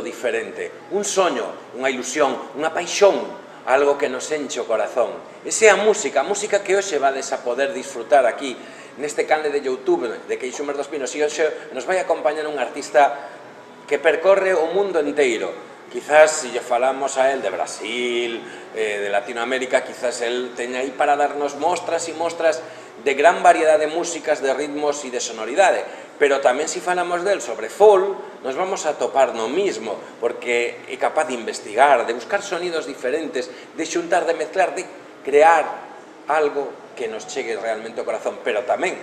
diferente, un soño, unha ilusión, unha paixón, algo que nos enche o corazón. Esa é a música que hoxe vades a poder disfrutar aquí, neste canle de YouTube de Queixumes dos Pinos, e hoxe nos vai acompañar un artista que percorre o mundo inteiro. Quizás, se lle falamos a él de Brasil, de Latinoamérica, quizás él teña aí para darnos mostras e mostras de gran variedade de músicas, de ritmos e de sonoridade. Pero tamén, se falamos del sobre folk, nos vamos a topar no mismo, porque é capaz de investigar, de buscar sonidos diferentes, de xuntar, de mezclar, de crear algo que nos chegue realmente ao corazón, pero tamén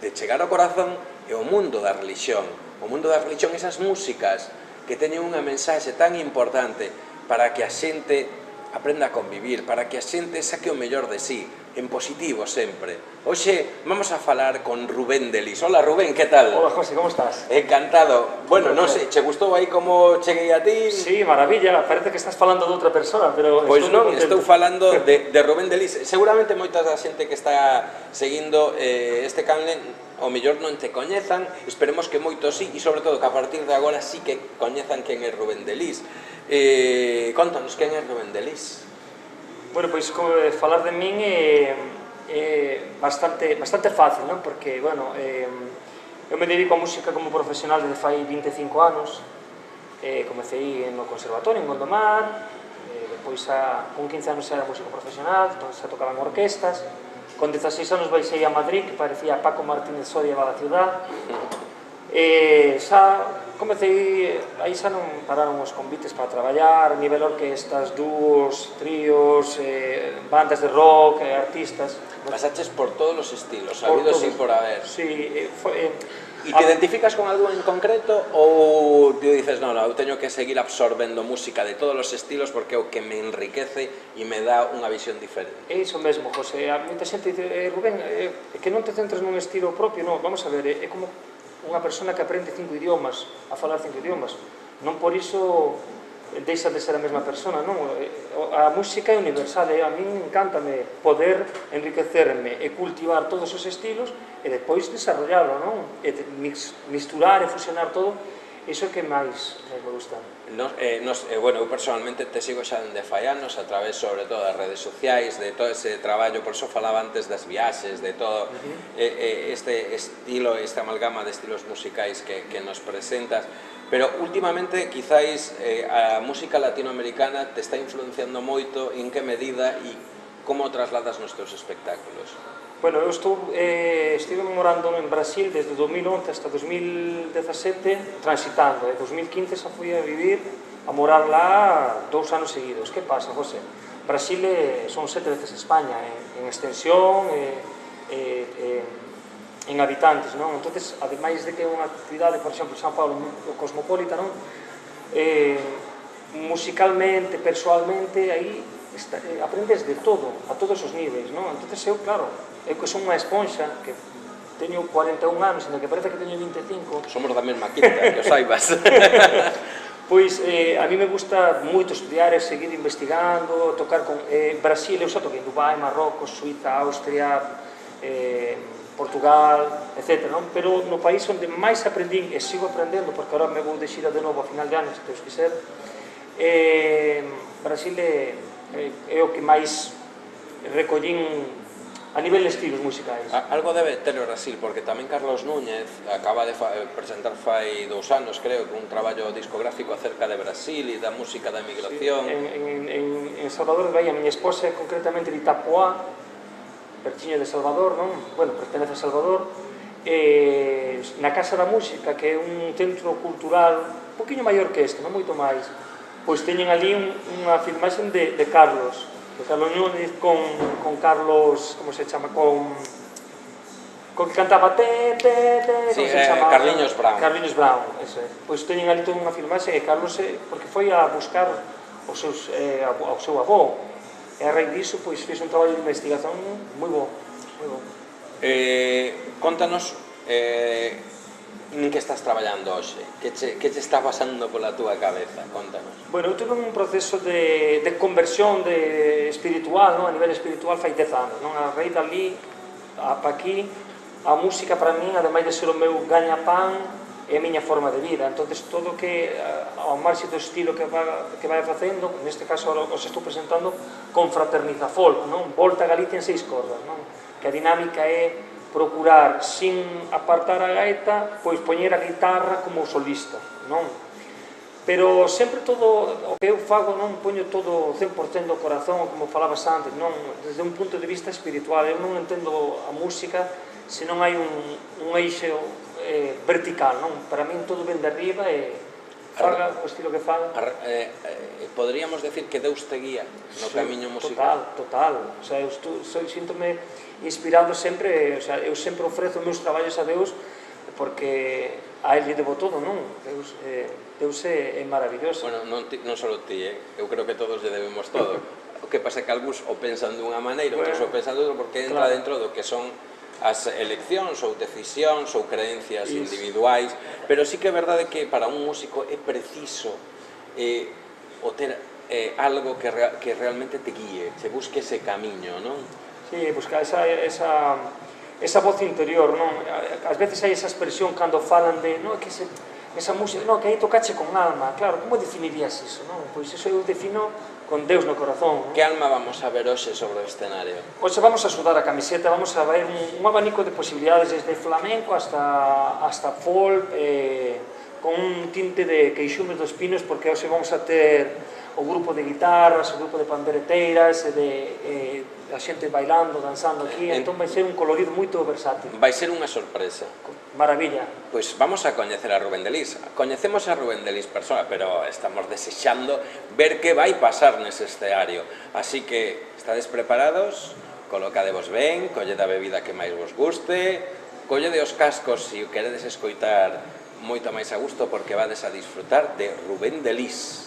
de chegar ao corazón é o mundo da religión. O mundo da religión, esas músicas que teñen unha mensaxe tan importante para que a xente aprenda a convivir, para que a xente saque o mellor de sí, en positivo sempre. Hoxe vamos a falar con Rubén Delis. Hola Rubén, que tal? Hola José, como estás? Encantado. Bueno, non sei, che gustou aí como cheguei a ti? Sí, maravilla, parece que estás falando de outra persona, pero... Pois non, estou falando de Rubén Delis. Seguramente moita da xente que está seguindo este canle ao mellor non te coñezan, esperemos que moitos sí, e sobre todo que a partir de agora sí que coñezan quen é Rubén Delis. Contanos quen é Rubén Delis. Bueno, pois falar de min é bastante fácil, non? Porque, bueno, eu me dedico a música como profesional desde fai 25 anos. Comecei no conservatorio en Gondomar, depois con 15 anos era músico profesional, entón xa tocaba en orquestas. Con 16 anos baixei a Madrid, que parecía Paco Martínez Soria va da ciudad. Xa comecei, aí xa non pararon os convites para traballar, a nivel orquestas, dúos, tríos, bandas de rock, artistas. Pasaches por todos os estilos, habidos e por haber. Sí, E te identificas con algo en concreto ou te dices, non, eu teño que seguir absorbendo música de todos os estilos porque é o que me enriquece e me dá unha visión diferente? É iso mesmo, José. A moita xente dice, Rubén, que non te centres nun estilo propio, non, vamos a ver, é como unha persona que aprende 5 idiomas, a falar 5 idiomas. Non por iso deixa de ser a mesma persona, non? A música é universal, a min encántame poder enriquecerme e cultivar todos os estilos e depois desarrollalo, non? E misturar e fusionar todo, iso é que máis me gusta. Bueno, eu personalmente te sigo xa dende fai anos a través sobre todo das redes sociais, de todo ese traballo, por iso falaba antes das viaxes, de todo este estilo, esta amalgama de estilos musicais que nos presentas. Pero últimamente quizáis a música latinoamericana te está influenciando moito, en que medida e como trasladas nos teus espectáculos? Bueno, eu estive morando en Brasil desde 2011 hasta 2017 transitando, e 2015 xa fui a vivir, a morar lá 2 anos seguidos. Que pasa, José? Brasil son 7 veces España en extensión, en habitantes, non? Entonces, ademais de que é unha cidade, por exemplo, São Paulo, cosmopolita, non? Musicalmente, persoalmente, aí aprendes de todo, a todos os niveis, non? Entonces, eu, claro, eu que son unha esponxa, que teño 41 anos, ainda que parece que teño 25... Somos da mesma quinta, que o saibas. Pois, a mí me gusta moito estudiar e seguir investigando, tocar con... Brasil, eu xa toquei en Dubai, Marrocos, Suiza, Austria... Portugal, etc. Pero no país onde máis aprendín e sigo aprendendo, porque agora me vou de xira de novo a final de ano, se Deus quiser, Brasil é o que máis recollín a nivel de estilos musicais. Algo debe ter o Brasil, porque tamén Carlos Núñez acaba de presentar fai 2 anos, creo, un traballo discográfico acerca de Brasil e da música da emigración. En Salvador de Bahía, a miña esposa é concretamente de Itapuá, pertiño de Salvador, non? Bueno, pertenece a Salvador, na Casa da Música, que é un centro cultural un poquinho maior que este, non moito máis, pois teñen ali unha filmaxe de Carlos Núñez con Carlos, como se chama, con que cantaba Sí, Carliños Brown. Carliños Brown, ese. Pois teñen ali toda unha filmaxe e Carlos, porque foi a buscar ao seu avó, e a raíz disso, pois, fiz un traballo de investigación moi bo, moi bo. Contanos en que estás traballando hoxe, que che está pasando pola túa cabeza, contanos. Bueno, eu tuve un proceso de conversión espiritual, a nivel espiritual, fai 10 anos, a raíz dali, pa aquí, a música para min, ademais de ser o meu gañapán, é a miña forma de vida. Entonces todo que ao marxe do estilo que vai facendo, neste caso os estou presentando con Fraterniza Folk, non? Volta a Galicia en 6 cordas, non? Que a dinámica é procurar, sin apartar a gaita, pois poñer a guitarra como solista, non? Pero sempre todo o que eu fago non poño todo 100% do corazón, como falabas antes, non? Desde un punto de vista espiritual, eu non entendo a música se non hai un eixo vertical, non? Para min todo ven de arriba e faga o estilo que faga. Poderíamos decir que Deus te guía no camiño musical? Total. O sea, eu síntome inspirado sempre, o sea, eu sempre ofrezo meus traballos a Deus porque a Él lle debo todo, non? Deus é maravilloso. Bueno, non só ti, eu creo que todos lle debemos todo. O que pasa é que algúns o pensan dunha maneira, outros o pensan de outra, porque entra dentro do que son as eleccións ou decisións ou creencias individuais, pero sí que é verdade que para un músico é preciso o ter algo que realmente te guíe, se busque ese camiño, non? Sí, buscar esa voz interior, non? Ás veces hai esa expresión cando falan de, non, que esa música, non, que aí tocache con alma. Claro, como definirías iso, non? Pois iso eu defino con Deus no corazón. Que alma vamos a ver hoxe sobre o escenario? Hoxe vamos a sudar a camiseta, vamos a ver un abanico de posibilidades desde flamenco hasta folk, con un tinte de Queixumes dos Pinos, porque hoxe vamos a ter o grupo de guitarras, o grupo de pandereteiras, a xente bailando, danzando aquí, entón vai ser un colorido moito versátil. Vai ser unha sorpresa. Maravilla. Pois vamos a coñecer a Rubén de Lis. Coñecemos a Rubén de Lis persona, pero estamos desexando ver que vai pasar nese escenario. Así que, estades preparados? Colocadevos ben, collede a bebida que máis vos guste, collede os cascos se o queredes escoitar moito máis a gusto, porque vades a disfrutar de Rubén de Lis.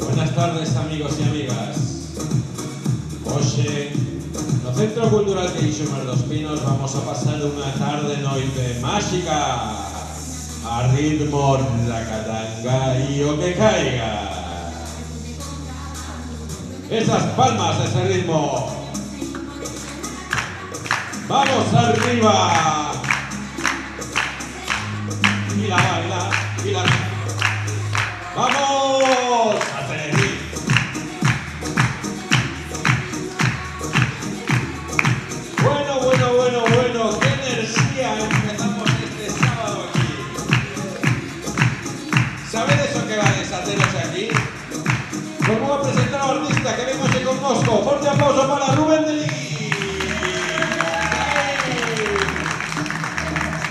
Buenas tardes, amigos e amigas. Hoxe, no Centro Cultural Queixumes dos Pinos, vamos a pasar unha tarde noite máxica a ritmo da catanga e o que caiga. Esas palmas, ese ritmo. Vamos arriba. Mira, baila, mira. ¡Vamos! ¡A Tenerife! Bueno, qué energía empezamos este sábado aquí. ¿Sabedes lo que va a desateros aquí? Os voy a presentar ao artista que vemos con Mosco. Fuerte aplauso para Rubén de Lis.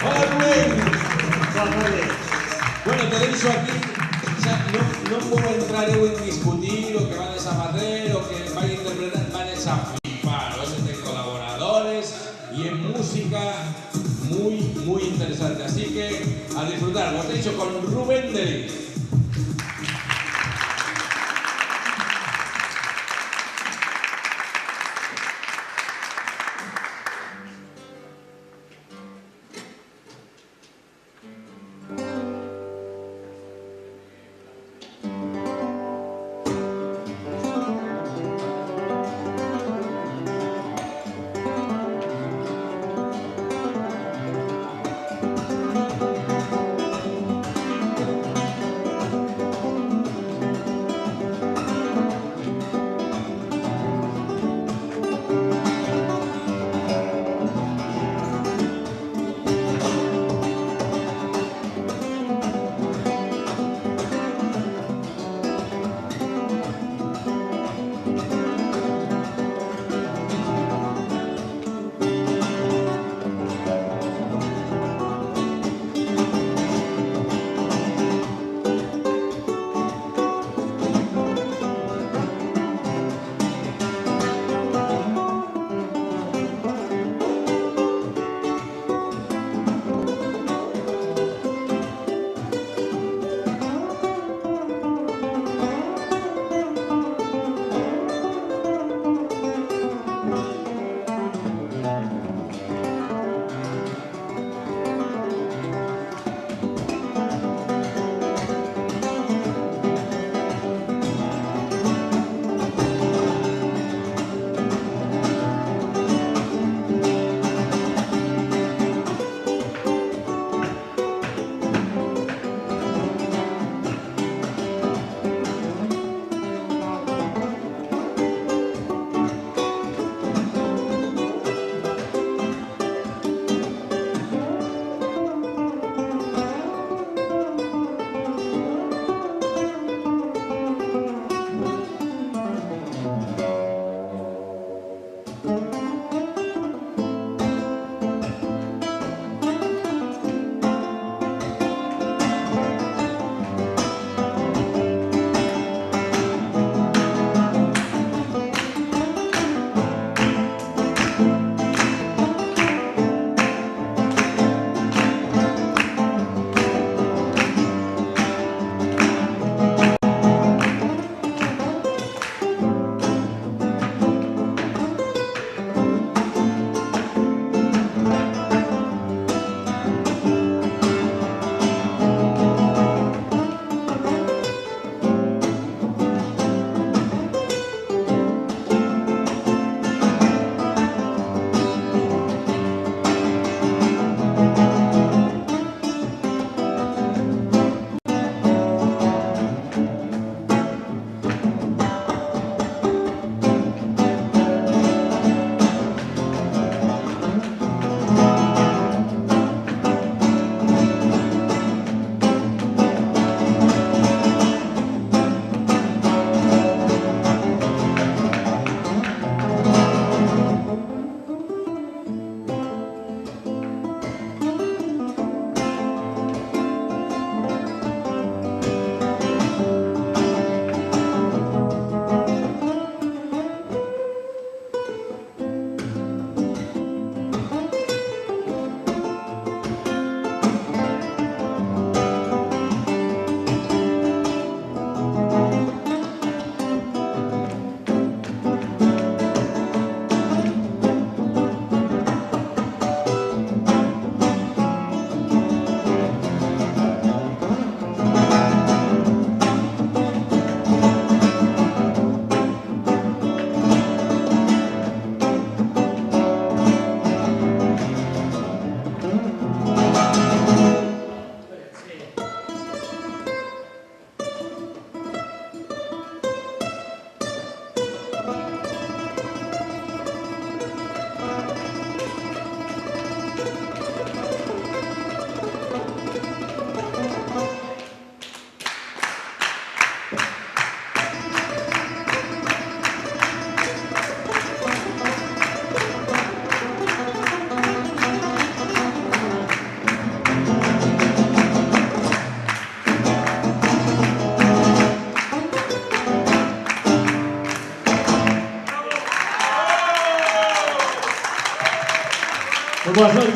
Hola, Rubén. Bueno, te deixo aquí. Non vou entrar eu en discutir o que vades a facer, o que vai interpretar, vades a flipar. Hoxe ten colaboradores e en música moi interesante, así que a disfrutar. Vos deixo con Rubén de Lis.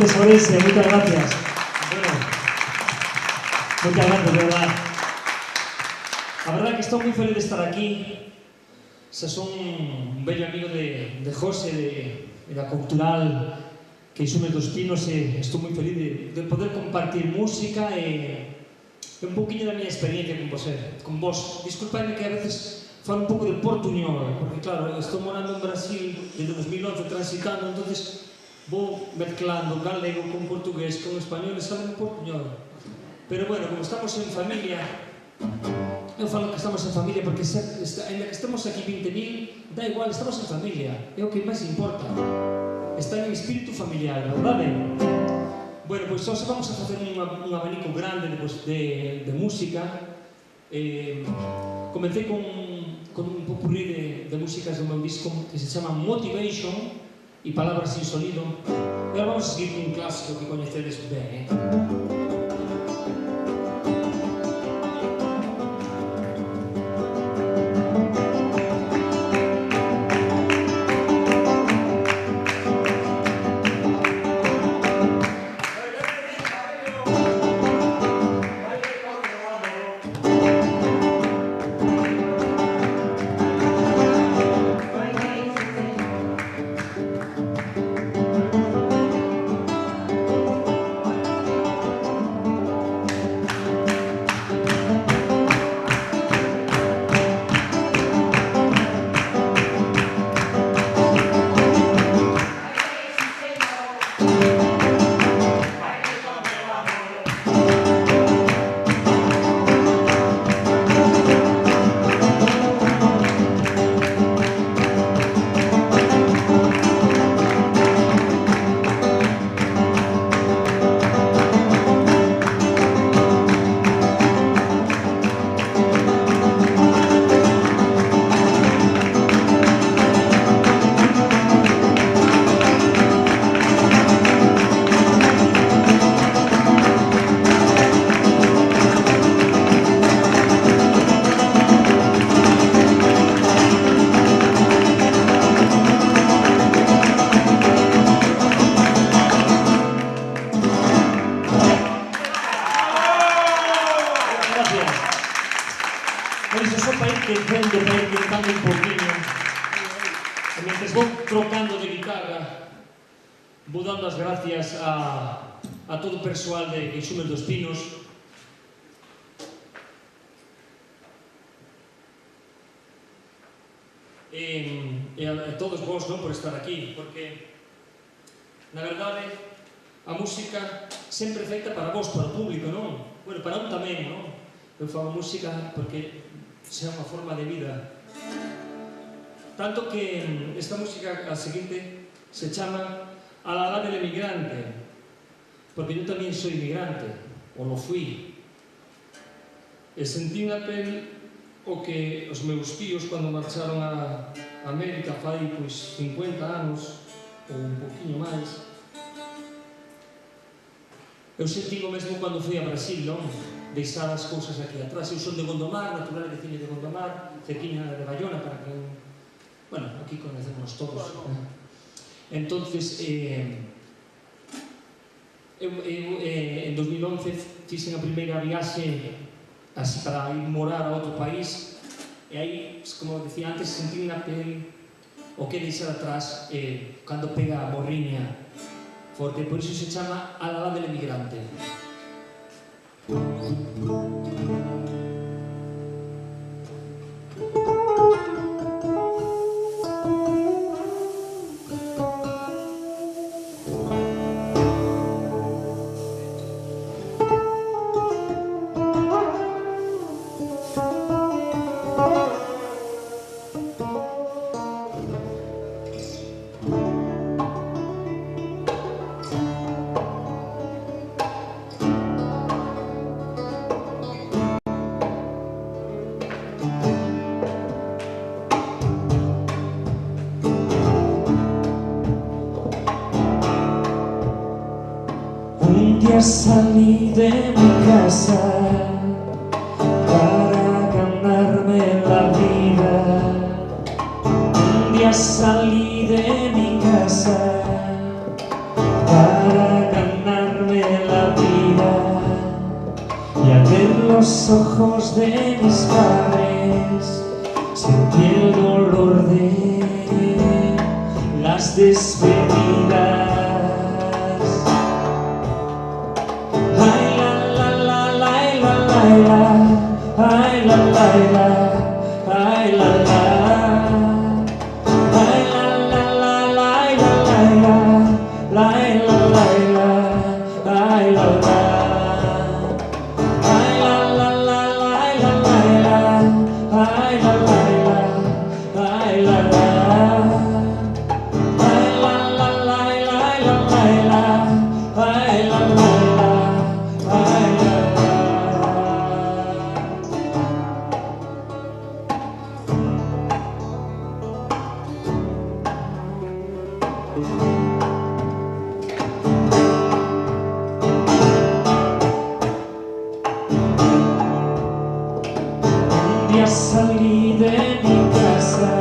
gracias, Orense, moitas gracias. Bueno, moitas gracias, de verdad. A verdad que estou moi feliz de estar aquí. Se son un bello amigo de José, de la Cultural Queixumes dos Pinos, e estou moi feliz de poder compartir música e un pouquinho da miña experiencia con vos. Disculpadme que a veces falo un pouco de portuñol, porque claro, estou morando en Brasil desde 2011 transitando, entonces vou mezclando galego con portugués, con español e sale un portuñol. Pero bueno, como estamos en familia, eu falo que estamos en familia porque ainda que estemos aquí 20.000, da igual, estamos en familia, é o que máis importa. Está en espírito familiar, verdade? Bueno, pois hoxe vamos a facer un abanico grande de música. Comecei con un popurrí de músicas do meu disco que se chama Motivation e Palabras sin sonido. E agora vamos a seguir con un clásico que coñecedes ben, vou dando as gracias a todo o persoal de Queixumes dos Pinos e a todos vos por estar aquí, porque na verdade a música sempre é feita para vos, para o público, non? Bueno, para un tamén, non? Eu fago música porque é unha forma de vida, tanto que esta música a seguinte se chama A la edad del emigrante, porque yo tamén soy migrante, o lo fui, e sentí na pel o que os meus tíos cando marcharon a América fai 50 anos ou un poquinho máis. Eu sentí o mesmo cando fui a Brasil, non? Deixar as cousas aquí atrás. Eu son de Gondomar, natural e veciño de Gondomar, cerquiña de Bayona, para que... Bueno, aquí conhecemos todos. Entonces, en 2011 fixe a primeira viaxe así para ir morar a outro país e aí, como decía antes, sentí na pel o que deixar atrás cando pega a morriña forte, por iso se chama A la edad del emigrante. Salí de mi casa para ganarme la vida. Un día salí de mi casa para ganarme los ojos de mis padres sentí el dolor de las despedidas. Ay la la la la la la la, ay la la la, ay la la, ay la la la la la la, ay la la la, ay la la. Salí de mi casa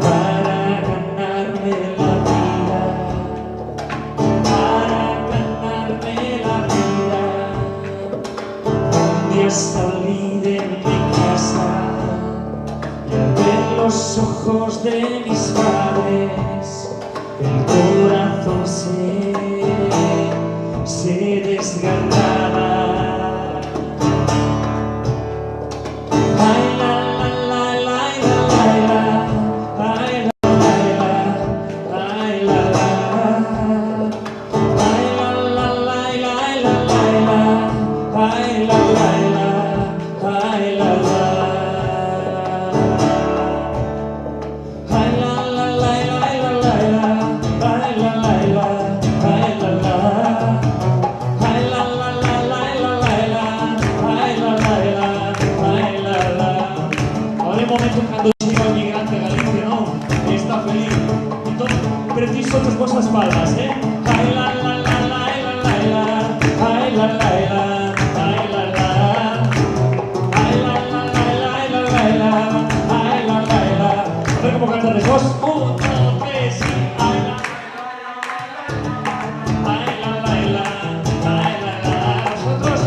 para ganarme la vida, para ganarme la vida. Un día salí de mi casa y al ver los ojos de mis padres el corazón se desgarraba. Preciso tus vuestras palmas, ¿eh? Ay la la la la la la, ay la la la, ay la la, ay la la la la la la, ay la la la. A ver cómo cantan los dos. 1, 2, 3, sí. Ay la la la, ay la la. Nosotros.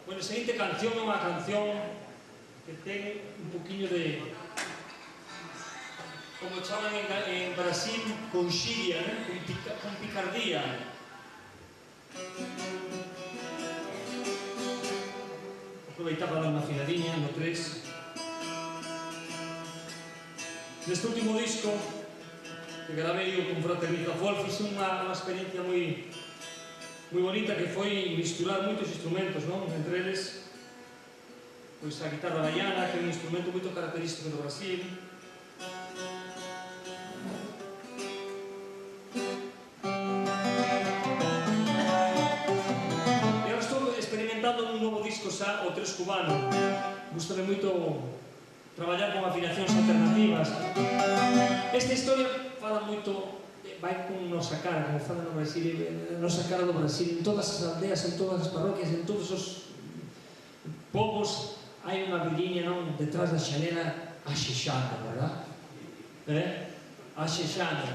Bueno, a seguinte canción é unha canción que ten un poquinho de, como chaman en Brasil, con xiria, con picardía. Aproveitar para dar unha afinadiña no 3. Neste último disco que gravei con Fraterniza Folk, fixe unha experiencia moi bonita, que foi misturar moitos instrumentos, non? Entre eles, pois a guitarra baiana, que é un instrumento moito característico do Brasil. E agora estou experimentando nun novo disco xa, o Tres Cubano. Gústame moito traballar con afinacións alternativas. Esta historia fala moito, vai con nosa cara, como fala no Brasil, nosa cara do Brasil, en todas as aldeas, en todas as parroquias, en todos os povos, hai unha viliña, non, detrás da xanela axexada, verdad? Axexada.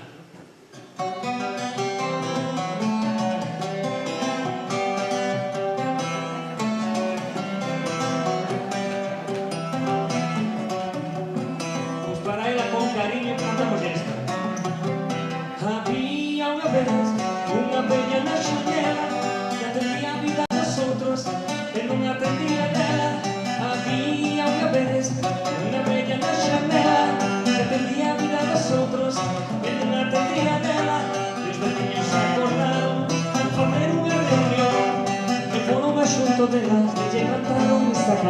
Pois para ela con cariño cantamos esta. Había unha vez unha bella na xanela que atendía a vida dos outros e non atendía dela. Había unha vez unha bella na xanela que atendía a vida dos outros e non atendía dela. Desde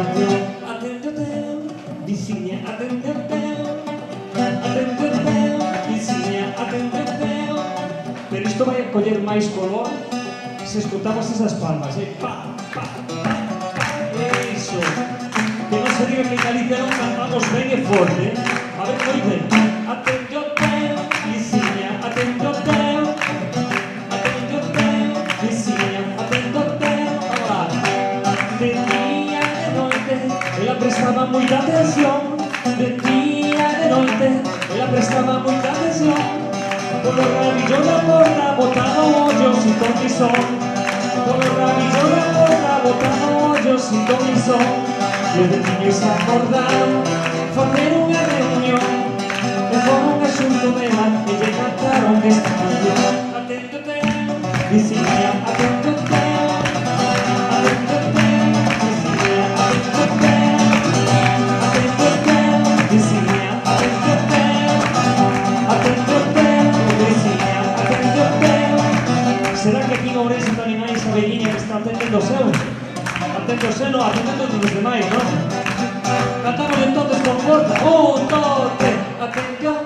canción. Atende o teu, viciña, atende o teu. Atende o teu, viciña, atende o teu. Pero isto vai a coller máis color se escutamos esas palmas, pa, pa, pa, pa, iso. Que non se diga que en Galicia non cantamos ben e forte, a ver, moi ben. Atende o teu, viciña, atende o teu. Atende o teu, viciña, atende o teu. Ahora, de día e de noite, ela prestaba moita atención. De día e de noite, ela prestaba moita atención. Por los rabillos de la porta, botando hoyos sin ton ni son. Por los rabillos de la porta, botando hoyos sin ton ni son. Los de niños se acordaron, facer unha reunión. E foron a xunto dela e lle cantaron esta canción. Atento teu, viciña, atento teu. Atento teu, viciña, atento teu. Atento teu, viciña, atento teu. Atento teu, viciña, atento teu. Será que aquí en Ourense tamén hai esa velliña que está atendendo o seu? Atento o seno, atendendo os demais, non? Cantamos entonces con fuerza. Un, dos, tres. Atento.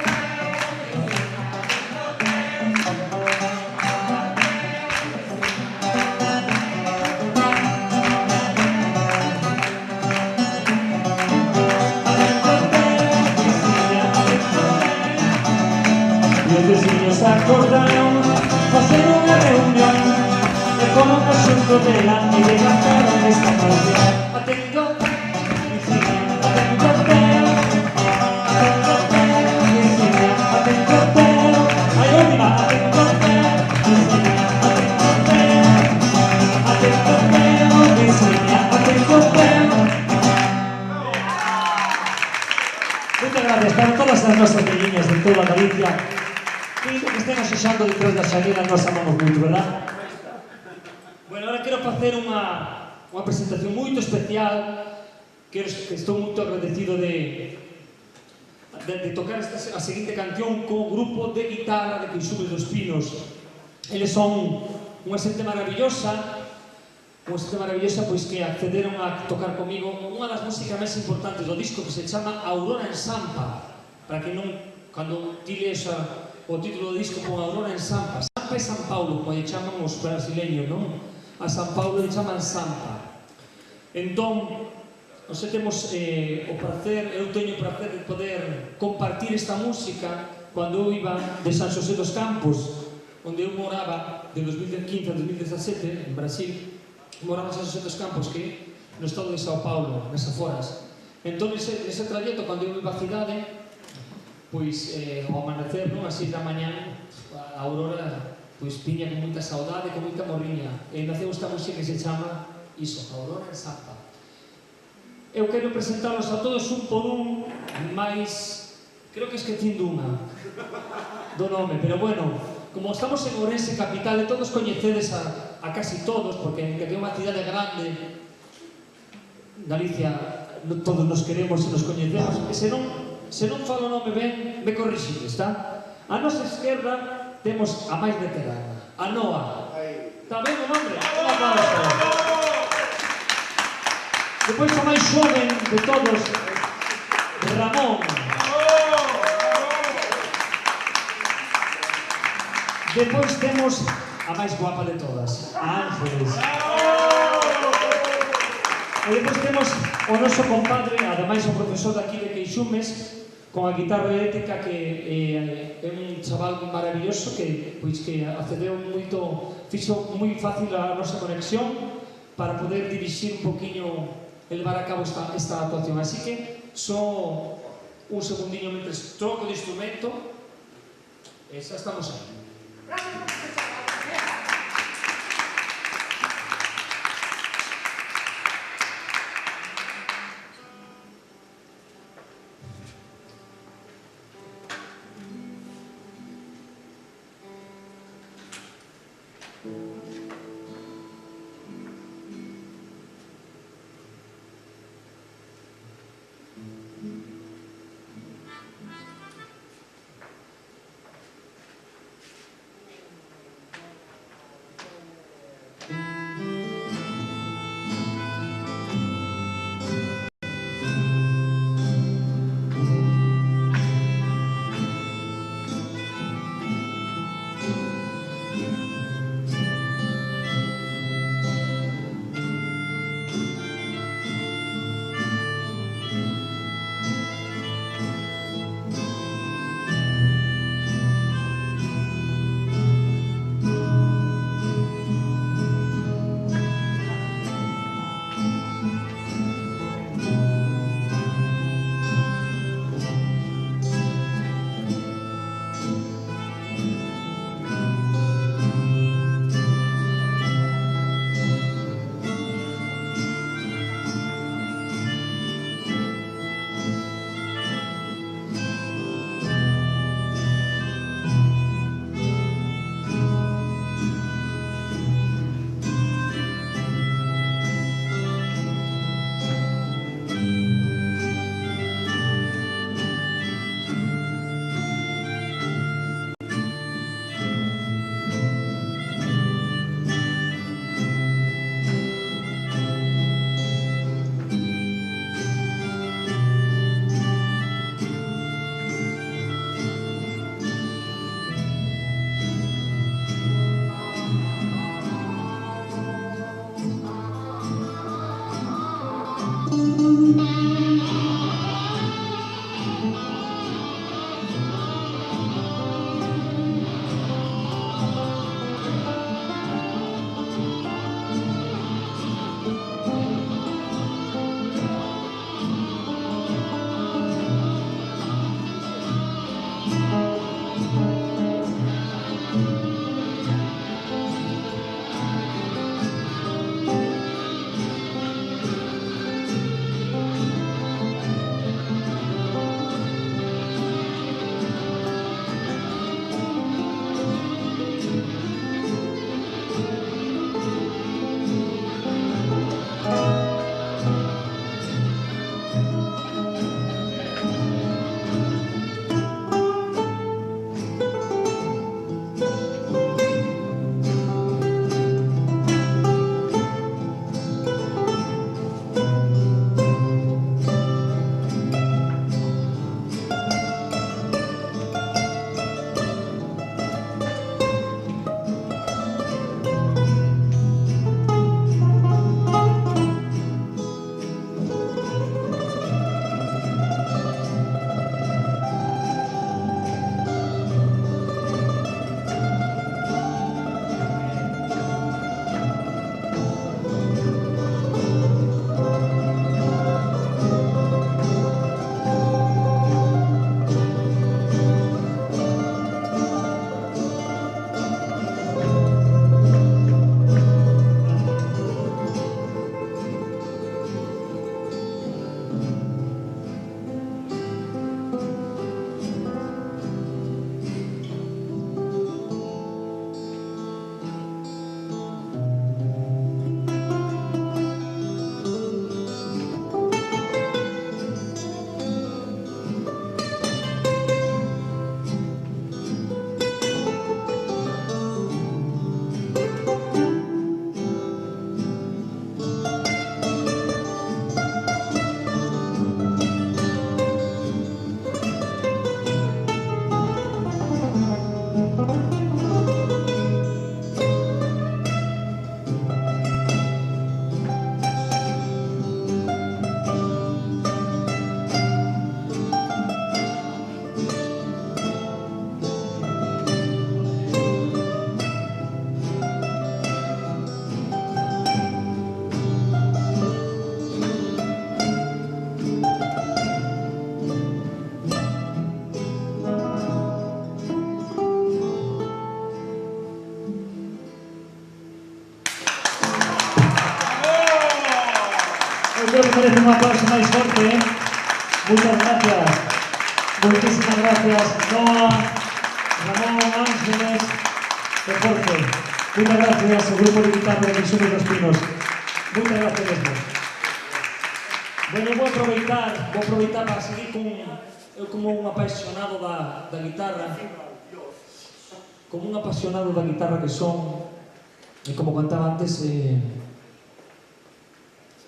Los vecinos se acordaron facer unha reunión e foron a xunto dela e lle cantaron esta canción. Atento, veciña, atento teu. Atento teu, veciña, atento teu. Ai, última, atento teu, veciña, atento teu. Atento teu, veciña, atento teu. Moitas gracias para todas as nosas veciñas de toda Galicia. Que estén asexando detrás da xagueira nos amamos moito, verdad? Bueno, ahora quero facer unha presentación moito especial. Que estou moito agradecido de tocar a seguinte canción co grupo de guitarra de Queixumes dos Pinos. Eles son unha xente maravillosa, pois que accederon a tocar comigo unha das músicas máis importantes do disco, que se chama Aurora en Sampa. Para que non, cando ti lees o título do disco con Aurora en Sampa. Sampa é San Paulo, como lle chaman os brasileños, non? A San Paulo lle chaman Sampa. Entón, nós temos o prazer, eu teño o prazer de poder compartir esta música cando eu iba de San Xosé dos Campos, onde eu moraba de 2015 a 2017, en Brasil. Moraba en San Xosé dos Campos, que no estado de Sao Paulo, nas aforas. Entón, ese trayecto, cando eu iba á cidade, pois ao amanecer, non, as 6 da mañá, a aurora pois viña con moita saudade, con moita morriña, e naceu esta música que se chama iso, Aurora en Sampa. Eu quero presentaros a todos un por un, máis creo que esquecín dunha do nome, pero bueno, como estamos en Ourense capital e todos coñecedes a casi todos, porque é unha cidade grande, Galicia, todos nos queremos e nos coñecemos, e se non falo o nome ben, me corrixides, está? A nosa esquerda temos a máis veterana, a Noa. Está ben o nombre? Un aplauso. Depois a máis xoven de todos, Ramón. Depois temos a máis guapa de todas, a Ángeles. E depois temos o noso compadre, ademais o profesor daqui de Queixumes, con a guitarra eléctrica, que é un chaval maravilloso que accedeu moito, fixo moi fácil a nosa conexión para poder dirixir un poquinho, levar a cabo esta actuación. Así que só un segundiño mentres troco de instrumento e xa estamos aí. creo que merece un aplauso máis forte, Muchas gracias. Muchísimas gracias, Noa, Ramón, Ángeles e Jorge. Muchas gracias ao grupo de guitarra de Queixumes dos Pinos. Muchas gracias mesmo. Bueno, vou aproveitar para seguir con... Eu como un apaixonado da guitarra, como un apaixonado da guitarra que son, e como cantaba antes,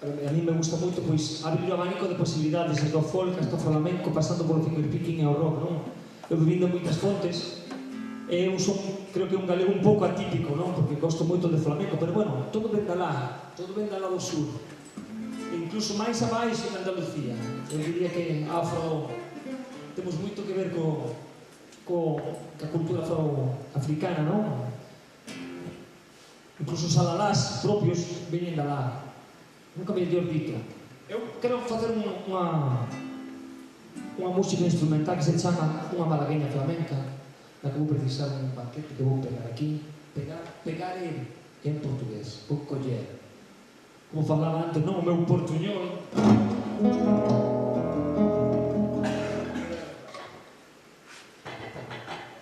a mí me gusta moito pois abrir o abanico de posibilidades do folk hasta o flamenco, pasando polo fingerpicking e o rock, non? Eu vivindo en moitas fontes, e eu son, creo que un galego un pouco atípico, non? Porque gosto moito de flamenco, pero bueno, todo ven da lá do sur, e incluso máis abaixo en Andalucía. Eu diría que afro temos moito que ver ca cultura afroafricana, non? Incluso os alalás propios veñen da lá. Nunca mellor dito. Eu quero facer unha música instrumental que se chama Unha malagueña flamenca, na que vou precisar un banquete que vou pegar aquí. Pegar en portugués, vou coller. Como falaba antes, non o meu portuñol.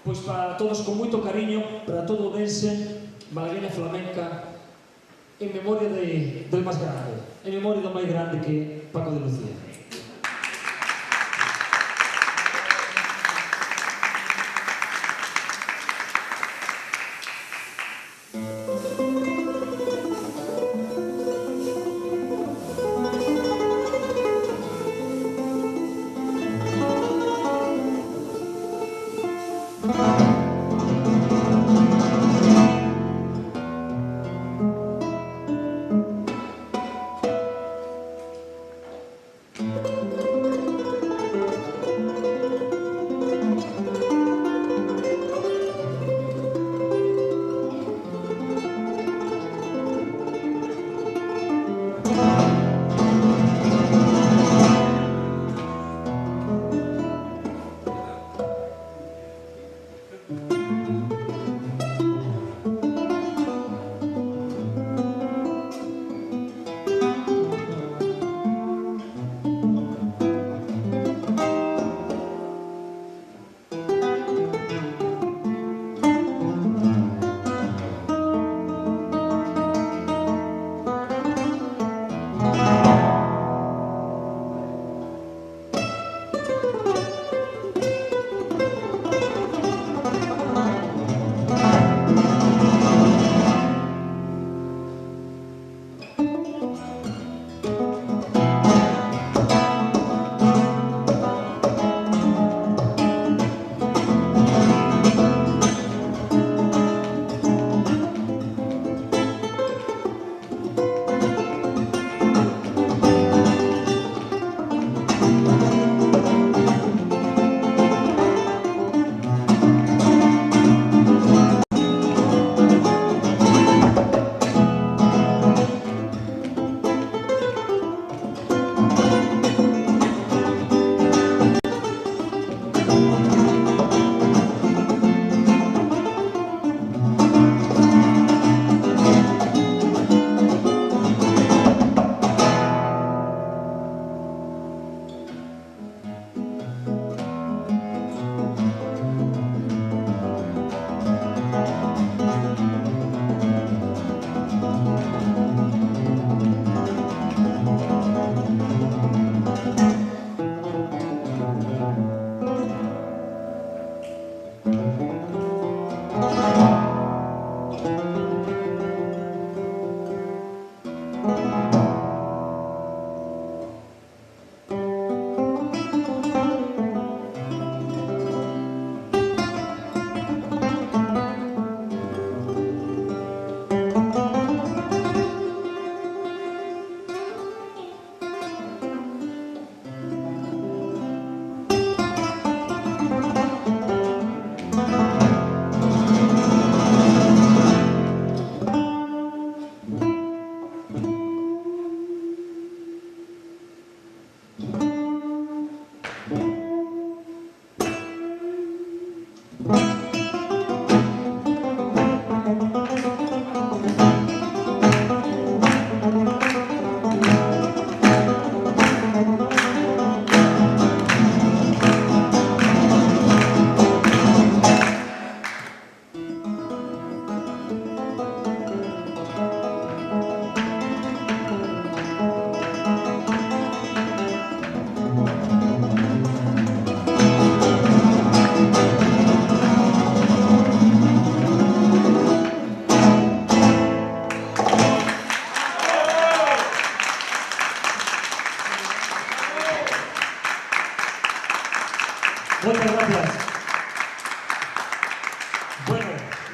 Pois para todos con moito cariño, para todo o dense, malagueña flamenca, en memoria del máis grande, en memoria do máis grande que Paco de Lucía.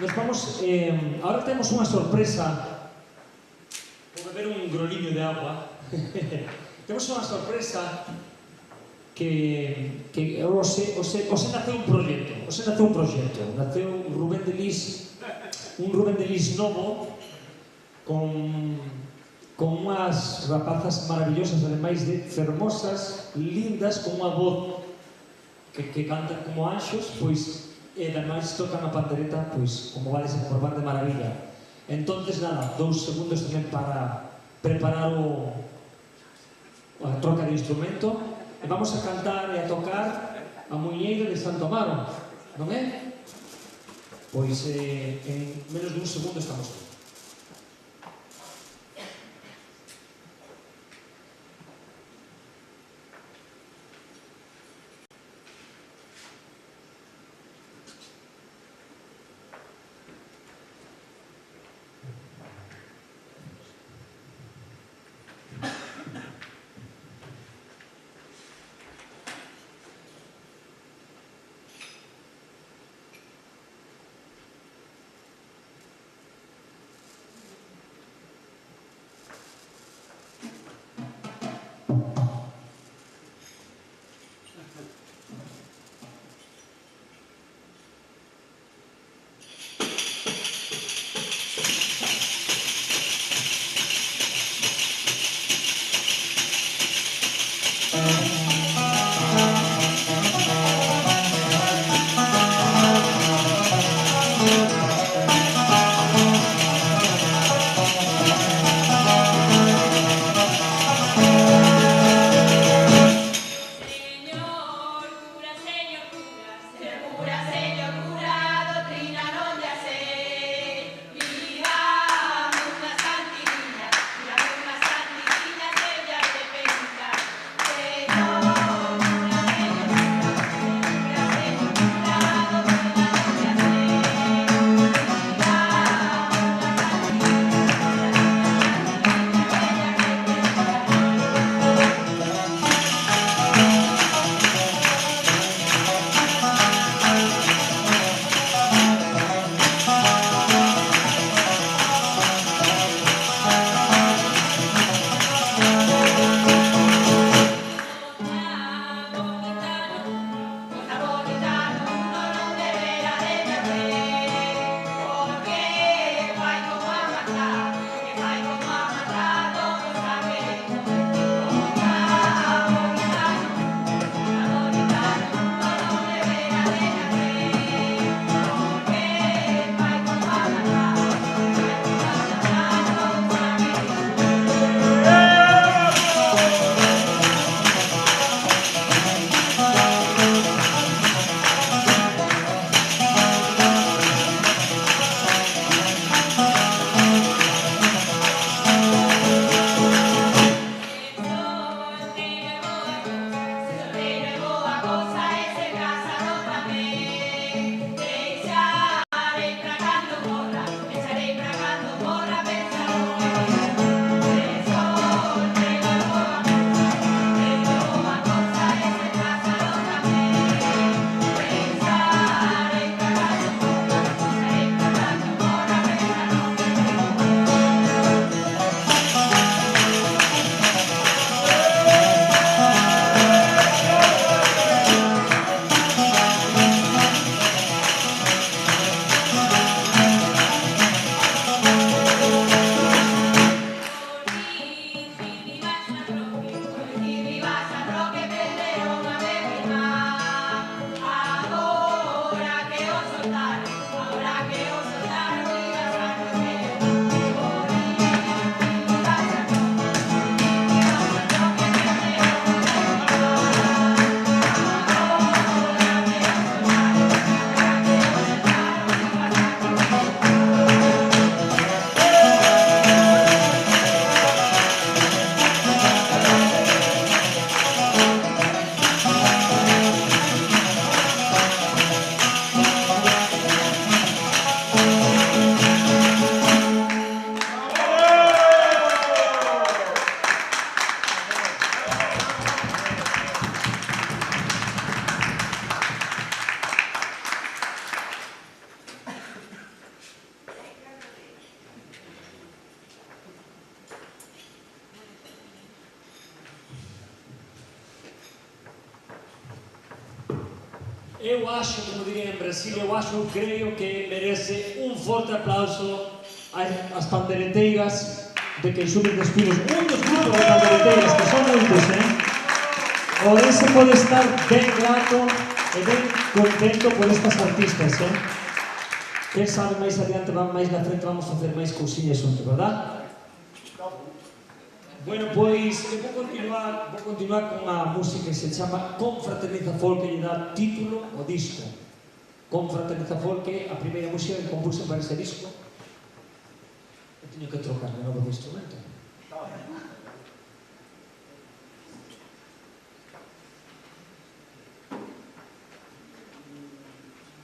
nos vamos... ahora temos unha sorpresa. Vou beber un groliño de agua. Temos unha sorpresa que ose naceu un proxecto. Naceu un Rubén de Lis novo con unhas rapazas maravillosas, ademais de fermosas, lindas, con unha voz que cantan como anxos, pois, e ademais tocan a pandereta, pois, como vades a comprobar de maravilla. Entonces, nada, 2 segundos tamén para preparar a troca de instrumento, e vamos a cantar e a tocar a Muiñeira de Santo Amaro, non é? Pois, en menos de 1 segundo estamos aquí. Eu acho, como diría en Brasil, creo que merece un forte aplauso ás pandereteiras de Queixumes dos Pinos. Un dos grupos de pandereteiras, que son moitos, Ourense pode estar ben grato e ben contento por estas artistas, Quen sabe, máis adiante, máis na frente, vamos facer máis cousiñas xuntos, verdad? Bueno, pois, vou continuar con a música que se chama Confraterniza Folk, que lle dá título ao disco. Confraterniza Folk, que é a primeira música que compuse para ese disco. Eu teño que trocar de novo de instrumento.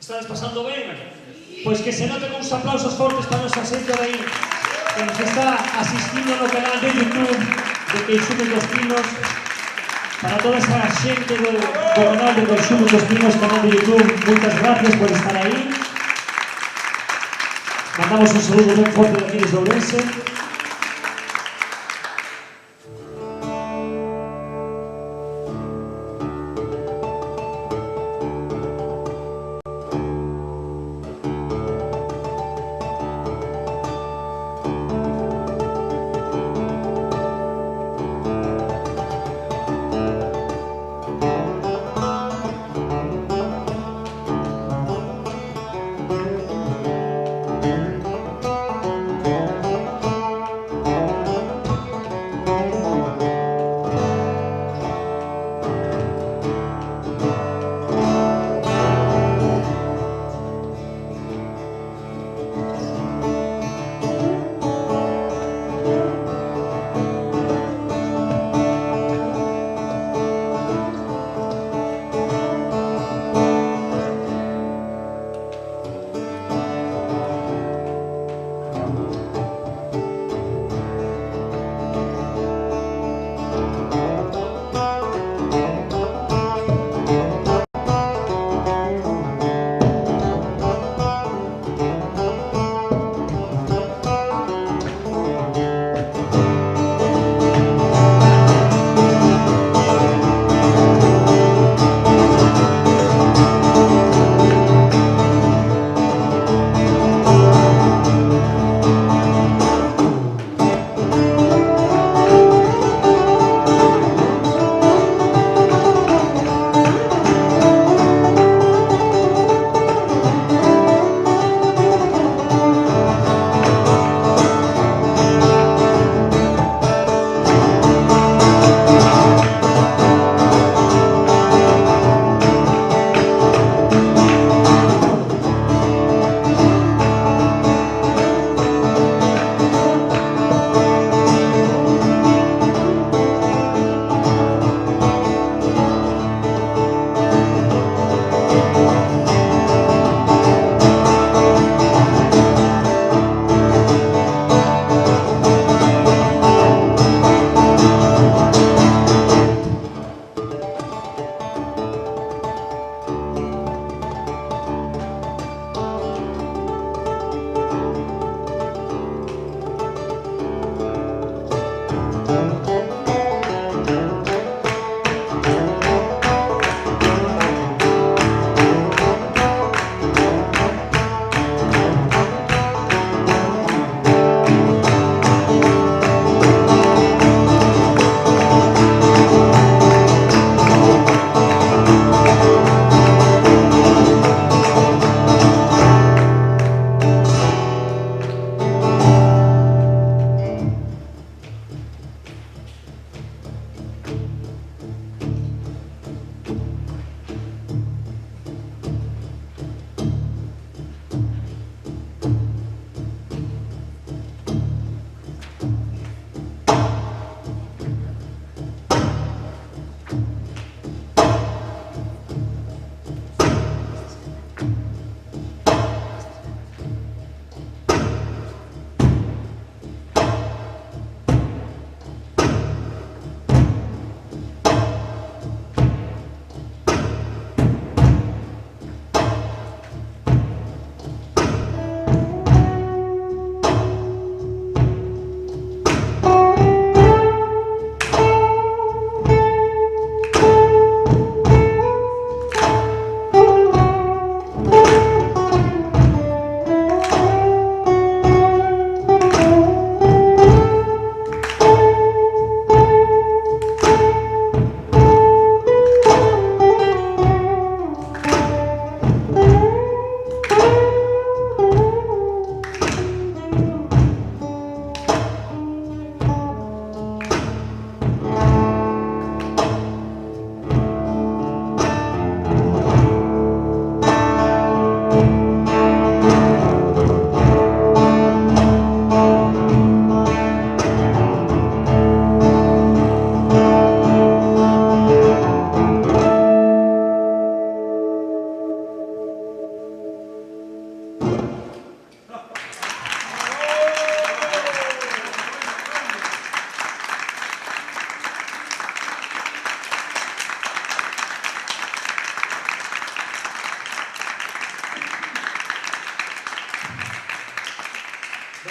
Estades pasando ben? Pois que se noten uns aplausos fortes para a nosa xente de aí, que nos está asistindo no canal de YouTube de Queixumes dos Pinos. Para toda esa xente do canal de Queixumes dos Pinos, canal de YouTube, moitas gracias por estar aí. Mandamos un saludo ben forte de aquí desde Ourense.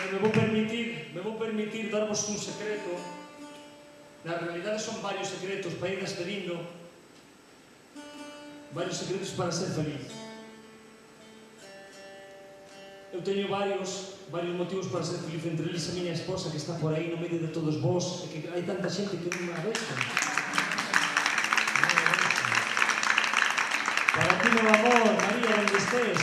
Bueno, me vou permitir darvos un secreto. Na realidade son varios secretos para ir despedindo. Varios secretos para ser feliz. Eu teño varios motivos para ser feliz, entre eles a miña esposa que está por aí no medio de todos vós, e que hai tanta xente que non me avesa. Para ti, meu amor, María, onde estés.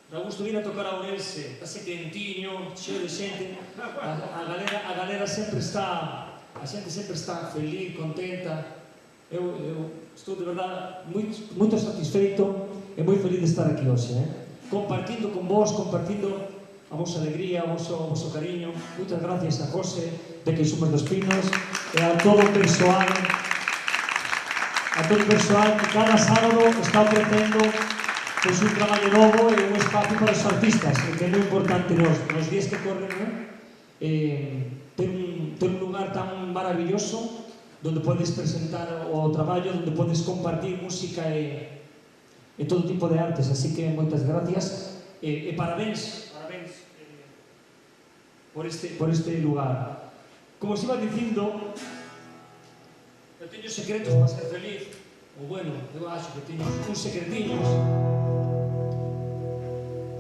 Dá gusto vir a tocar a Ourense, así quentiño, cheo de xente. A galera sempre está, a xente sempre está feliz, contenta. Eu estou de verdade moito satisfeito e moi feliz de estar aquí hoxe, compartindo con vos, compartindo a vosa alegría, o voso cariño. Moitas gracias a José de Queixumes dos Pinos e a todo o persoal que cada sábado está ofrecendo pois un traballo novo e un espacio para os artistas, que é moi importante nos días que corren, ter un lugar tan maravilloso donde podes presentar o traballo, donde podes compartir música e todo tipo de artes, así que moitas gracias e parabéns por este lugar. Como os iba dicindo, eu teño secretos para ser feliz, ou bueno, eu acho que teño uns secretiños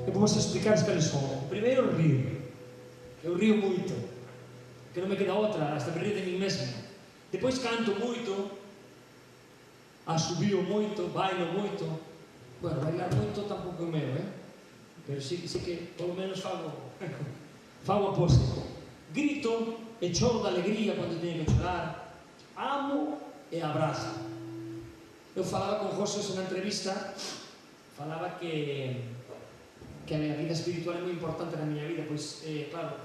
que vamos a explicar cales son. Primeiro, rir. Eu río moito, que non me queda outra, hasta me río de mí mesmo. Depois canto moito, asubío moito, bailo moito. Bueno, bailar moito tampouco é meu, pero sí que, polo menos, fago a pose. Grito e choro de alegría cando teño que chorar. Amo e abrazo. Eu falaba con José na entrevista, falaba que a vida espiritual é moi importante na miña vida, pois, claro,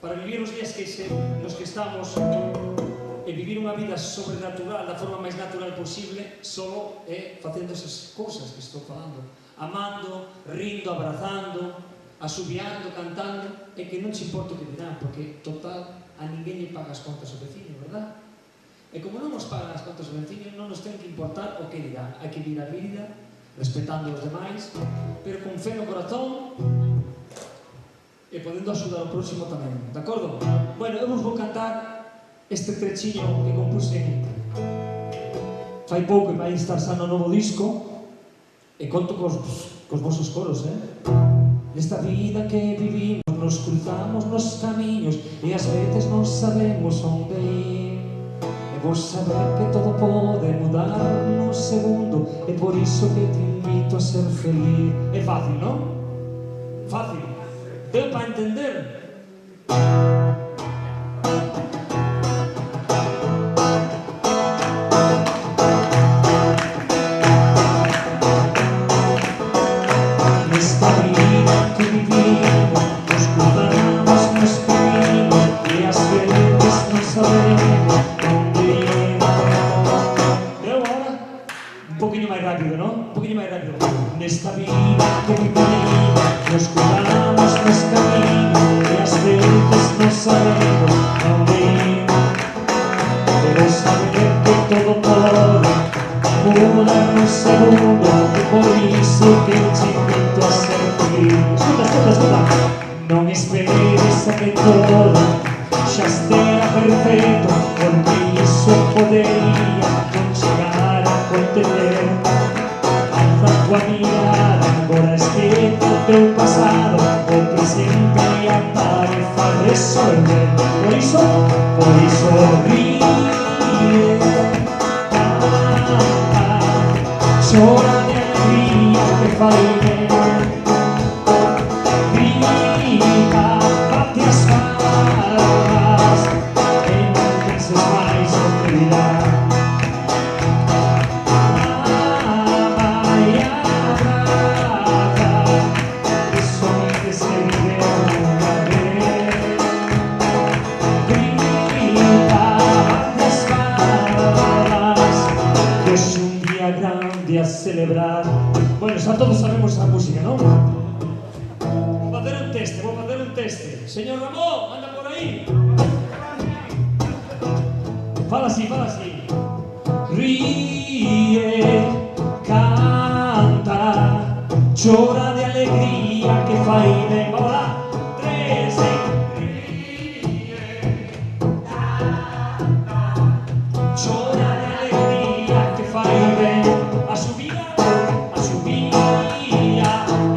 para vivir os días nos que estamos e vivir unha vida sobrenatural da forma máis natural posible, só facendo esas cousas que estou falando, amando, rindo, abrazando, asubiando, cantando, e que non se importa o que dirán, porque total a ninguén lle paga as contas ao veciño, verdad? E como non nos pagan as contas ao veciño, non nos ten que importar o que dirán. Hai que vivir a vida respetando os demais, pero con fe no corazón e podendo axudar o próximo tamén, de acordo? Bueno, eu vos vou cantar este trechiño que compuse fai pouco e vai estar xa no novo disco e conto cos vosos coros, Nesta vida que vivimos nos cruzamos nos camiños e ás veces non sabemos onde ir. E vos saber que todo pode mudar nun segundo, e por iso que te invito a ser feliz. É fácil, non? Fácil. Deu para entender? Nesta vida que vivimos nos cruzamos nos camiños e ás veces non sabemos onde ir. Deu agora? Un poquinho máis rápido, non? Un poquinho máis rápido. Nesta vida que vivimos nos cruzamos nos camiños e ás veces non sabemos onde ir. Pero saber que todo pode mudar nun segundo, e por iso que te invito a ser feliz. Escuta. Non esperes a que todo xa estea perfecto, porque iso podería non chegar a acontecer. Alza tua mirada, agora esquece o teu pasado, o presente e a tarefa resolver. Por iso ríe, chora de alegría que fai ben, grita, bate as palmas e non penses máis no que dirán. Ama e abraza, que somente se vive unha vez. Grita, bate as palmas, que es un día grande a celebrar. Bueno, xa todos sabemos a música, non? Vou facer un teste. Señor Ramón, anda por aí. Fala así. Ríe, canta, chora de alegría que fai ben. Vamos lá, 3, chora de alegría que fai ben. A subida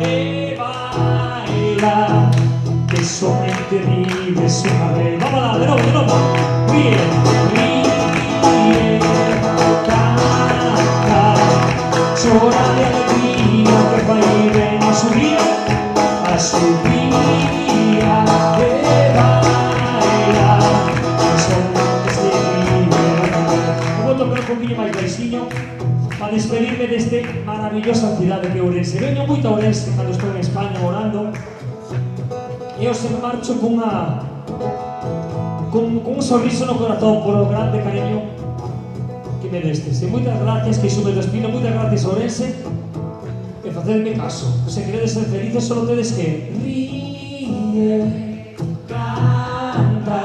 e baila, que somente vives unha vez. Vamos lá, de novo, ríe, canta, chora de alegría que fai ben. A subida e baila, que somente se vive unha vez. Vou tocar un poquinho máis baixinho para despedirme deste maravillosa cidade que é Ourense. Veño moito a Ourense cando estou en España morando, e eu se marcho con un sorriso no corazón por o grande cariño que me destes. E moitas gracias, que Xúmer do Espino, moitas gracias Ourense, e facedme caso. Se queredes ser felices, só tedes que ríe, canta,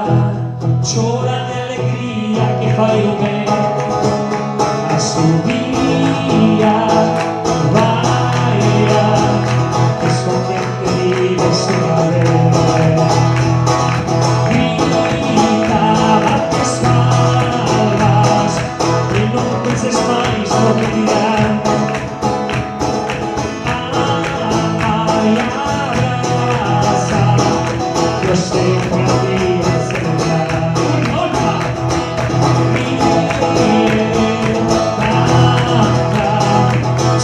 chora de alegría que fai o ben. A subía, baila, que somente vives unha vez. Grita, bates palmas, e non penses máis no que dirán. Ai, abraza, que eu sei que a ti vai celebrar.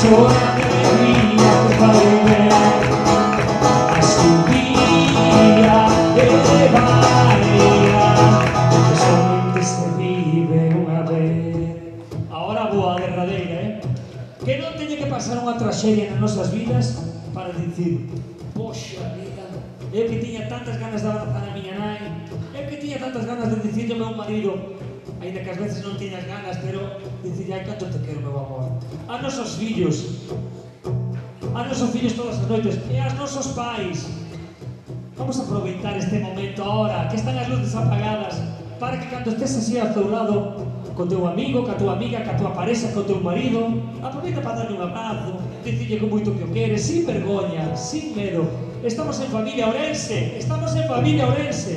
Chora de alegría que fai ben. A subía e baila, que somente se vive unha vez. Agora boa derradeira, que non teña que pasar unha traxedia nas nosas vidas para dicir: poxa vida, eu que tiña tantas ganas de abrazar a miña nai, eu que tiña tantas ganas de dicirle ao meu marido, ainda que ás veces non tiñas ganas, pero dicirle: ai, canto te quero, meu amor. A nosos fillos todas as noites, e aos nosos pais. Vamos a aproveitar este momento ahora, que están as luces apagadas, para que cando estés así ao teu lado, co teu amigo, ca tua amiga, ca tua parexa, co teu marido, aproveita para darle un abrazo, dicirlle con moito que o queres, sin vergoña, sin medo. Estamos en familia Ourense, estamos en familia Ourense.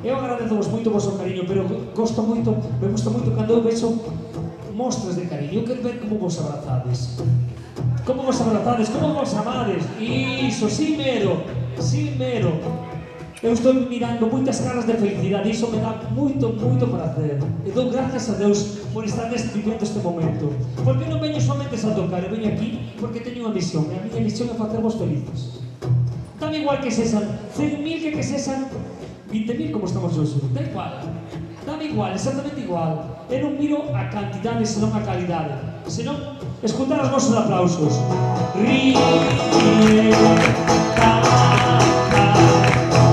Eu agradezovos moito o vosso cariño, pero me gusta moito cando eu vexo mostras de cariño. Eu quero ver como vos abrazades, como vos amades. Iso, sin medo, sin medo. Eu estou mirando moitas caras de felicidade, e iso me dá moito prazer. E dou gracias a Deus por estar vivendo este momento, porque non veño somente a tocar, eu veño aquí porque teño unha misión, e a miña misión é facervos felices. Dame igual que sesan 100.000 que sesan 20.000 como estamos hoxe, da igual, dame igual, exactamente igual. Eu non miro a cantidade, senón a calidade, senón escutar os nosos aplausos. Ríe, canta,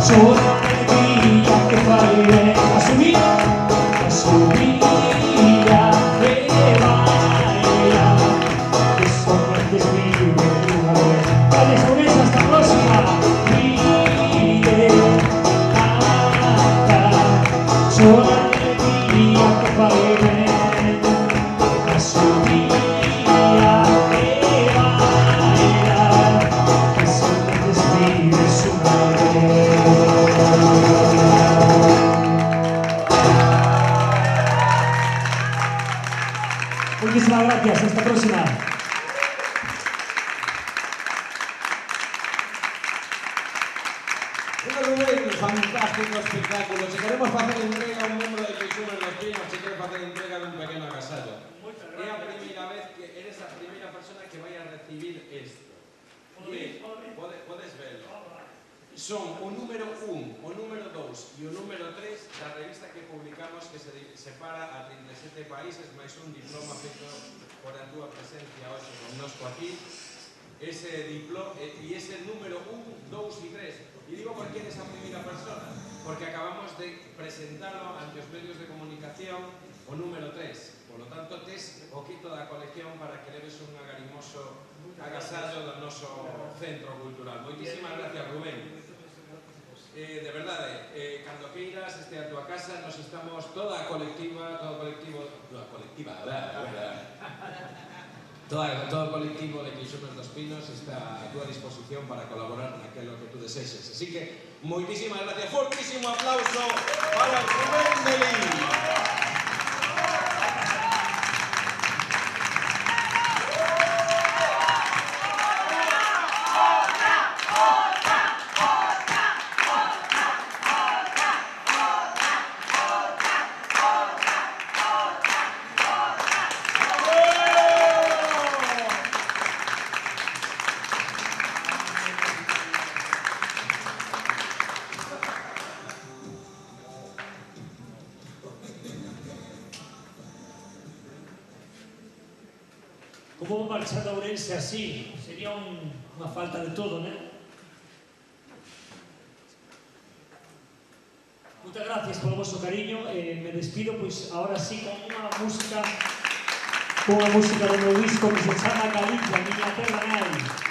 chora de alegría que fai ben. A subida e baila, que somente vive unha vez. Vale, sobre esa, hasta a próxima. Ríe, chora de alegría que fai ben. A subida e baila, que somente vives unha vez. Muchísimas gracias, hasta la próxima. Rubén, fantástico espectáculo. Se queremos facer entrega a un membro de Xúmer dos Pinos, se quere facer entrega dun pequeno agasallo. É a primeira vez que eres a primeira persona que vai a recibir isto. Podes verlo. Son o número 1, o número 2 e o número 3 da revista que publicamos, que se separa a 37 países, máis un diploma feito por a túa presencia hoxe connosco aquí. Ese diploma e ese número 1, 2 e 3. E digo por que eres a primeira persona, porque acabamos de presentarlo ante os medios de comunicación o número 3. Por lo tanto, tes o quito da colección para que leves un agarimoso agasallo do noso centro cultural. Moitísimas gracias, Rubén. De verdade, cando queiras, este a tua casa, nos estamos toda a colectiva, todo o colectivo de Queixumes dos Pinos está a túa disposición para colaborar naquelo que tú desexes. Así que, moitísimas gracias, fortísimo aplauso para Rubén Delí. Como marchar de Ourense así? Sería unha falta de todo, non? Moitas gracias polo vosso cariño. Me despido, pois, ahora sí, con unha música do meu disco que se chama Galicia, Miña Terra Nai.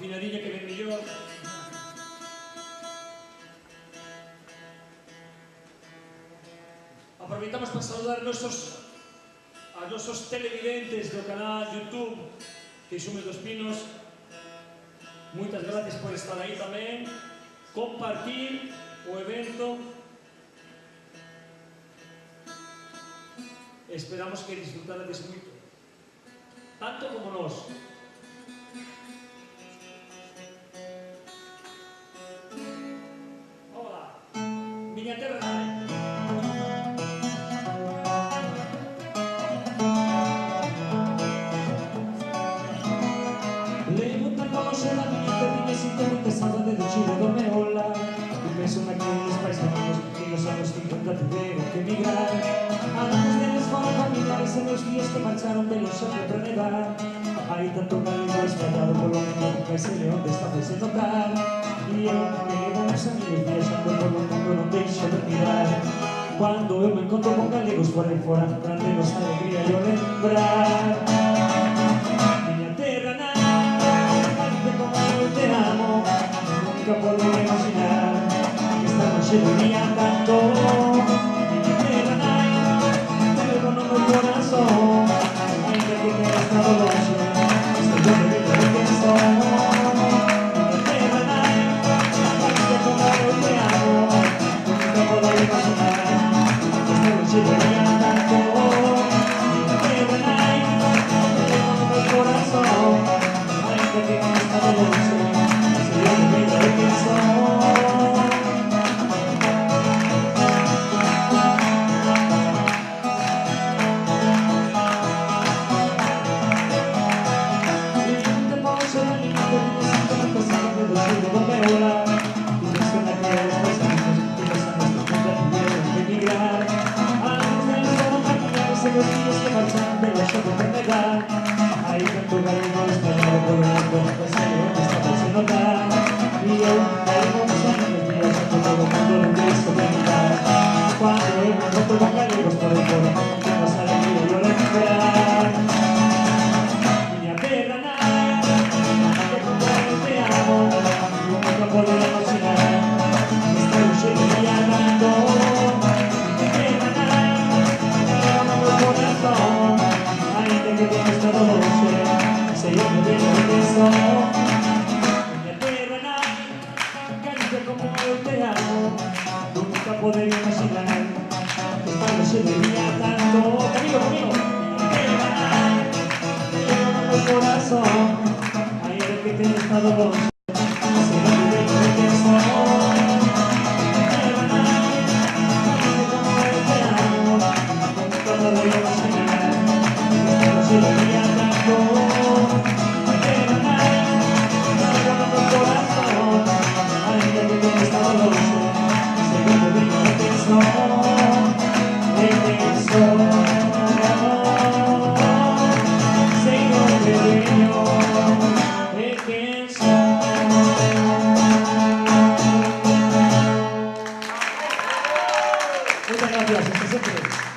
Afinadilla que ven mellor. Aproveitamos para saludar a nosos televidentes do canal YouTube Queixumes dos Pinos. Moitas gracias por estar aí tamén. Compartir o evento. Esperamos que disfrutarades moito. Tanto como nós. Miña Terra Nai. Levo tan longe da miña terriña, sinto moita saudade do chile do meu lar. E penso naqueles paisanos que nos anos 50 tiveron que emigrar. Andamos deles fora familiares e nos días que marcharon de longe para nevar. Hai tanto galego espallado polo mundo que se onde está fese notar. E eu me levo uns amigos viaxando polo mundo, non deixo de mirar. Cuando eu me encontro con galegos por aí fora, grande nosa alegría yo lembrar. Miña terra nai, Galicia como eu te amo, nunca poder imaginar que esta noche venía tanto. Miña terra nai, te levo no meu corazón, ainda que te estado longe, estoy yo de vida de que son. Se venía tanto, Miña terra nai, te levo no meu corazón, ainda que non está de longe, se eu me vejo de quen son. E te poso na liña que te sinto na pasada do xeiro do meu lar. E penso naqueles paisanos que nos anos 50 tiveron que emigrar. Los días que marchan de la show de negar. Hay tanto galego español por el mundo que se donde está se notar. Y yo caigo mis amigos días a todo el mundo lo visto de mirar. Cuando yo me encuentro con galegos por el foro, que no sale ni yo lembrar. Miña terra nai, que como eu te amo, nunca poder imaginar que esta noche venía tanto. Ainda que tenha estado longe, sei eu me vejo de quem sou. Miña terra nai, Galicia como eu te amo, nunca poder imaginar que esta noche venía tanto. Conmigo. Miña terra nai, te levo no meu corazón, ainda que tenha estado longe, sei eu me vejo de quem sou. Miña terra nai, Galicia como eu te amo, nunca poder imaginar. Se venía tanto, Miña terra nai, te levo no meu corazón, ainda que tenha estado longe, sei eu me vejo de quen son, de quen son, sei eu me vejo de quen son. Moitas gracias, hasta sempre.